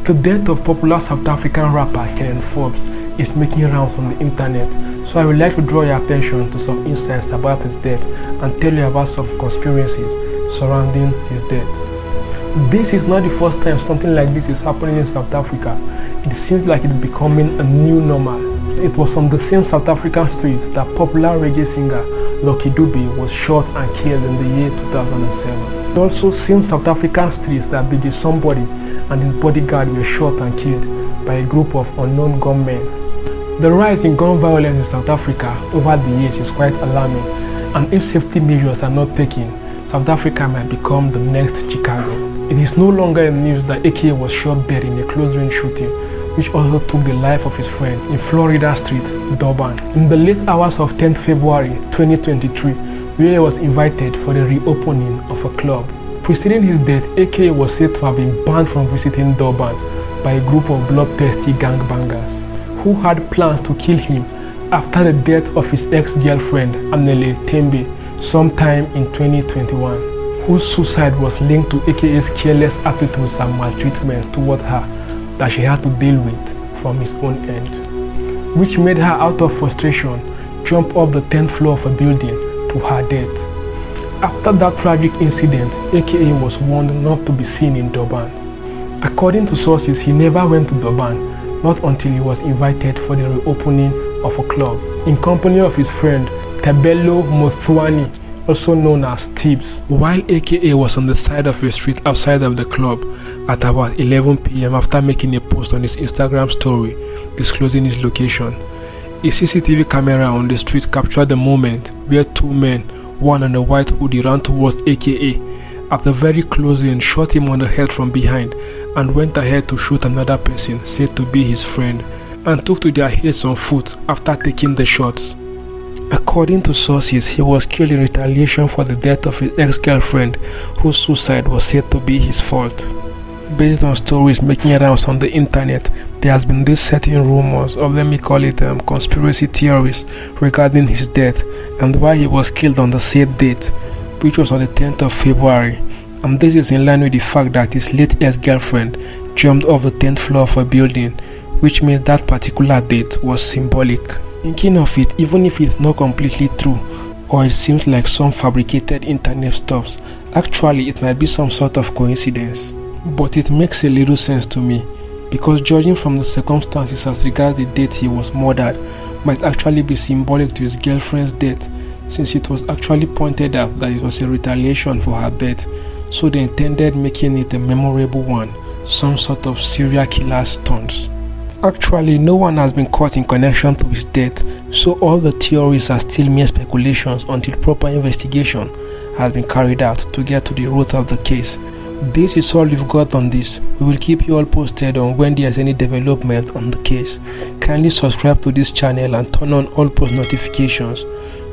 The death of popular South African rapper Kenen Forbes is making rounds on the internet, so I would like to draw your attention to some insights about his death and tell you about some conspiracies surrounding his death. This is not the first time something like this is happening in South Africa. It seems like it is becoming a new normal. It was on the same South African streets that popular reggae singer Lucky Dube was shot and killed in the year 2007. Also same South African streets that DJ Somebody and his bodyguard were shot and killed by a group of unknown gunmen. The rise in gun violence in South Africa over the years is quite alarming, and if safety measures are not taken, South Africa might become the next Chicago. It is no longer in news that AK was shot dead in a close-range shooting, which also took the life of his friend in Florida Street, Durban, in the late hours of 10th February 2023, where he was invited for the reopening of a club. Preceding his death, AK was said to have been banned from visiting Durban by a group of bloodthirsty gangbangers who had plans to kill him after the death of his ex-girlfriend Anele Tembe sometime in 2021, whose suicide was linked to AK's careless attitudes and maltreatment toward her that she had to deal with from his own end, which made her, out of frustration, jump off the 10th floor of a building to her death. After that tragic incident, AKA was warned not to be seen in Durban. According to sources, he never went to Durban, not until he was invited for the reopening of a club, in company of his friend Tabelo Mothwani, also known as Tibbs. While AKA was on the side of a street outside of the club at about 11 p.m. after making a post on his Instagram story disclosing his location, a CCTV camera on the street captured the moment where two men, one on a white hoodie, ran towards AKA at the very close range, shot him on the head from behind, and went ahead to shoot another person said to be his friend, and took to their heels on foot after taking the shots. According to sources, he was killed in retaliation for the death of his ex-girlfriend, whose suicide was said to be his fault. Based on stories making rounds on the internet, there has been these certain rumors of, let me call it conspiracy theories regarding his death and why he was killed on the said date, which was on the 10th of February, and this is in line with the fact that his late ex-girlfriend jumped off the 10th floor of a building, which means that particular date was symbolic. Thinking of it, even if it's not completely true, or it seems like some fabricated internet stuffs, actually it might be some sort of coincidence. But it makes a little sense to me, because judging from the circumstances as regards the date he was murdered might actually be symbolic to his girlfriend's death, since it was actually pointed out that it was a retaliation for her death, so they intended making it a memorable one, some sort of serial killer stunt. Actually, no one has been caught in connection to his death, so all the theories are still mere speculations until proper investigation has been carried out to get to the root of the case. This is all we've got on this. We will keep you all posted on when there's any development on the case. Kindly subscribe to this channel and turn on all post notifications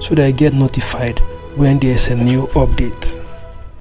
so that I get notified when there's a new update.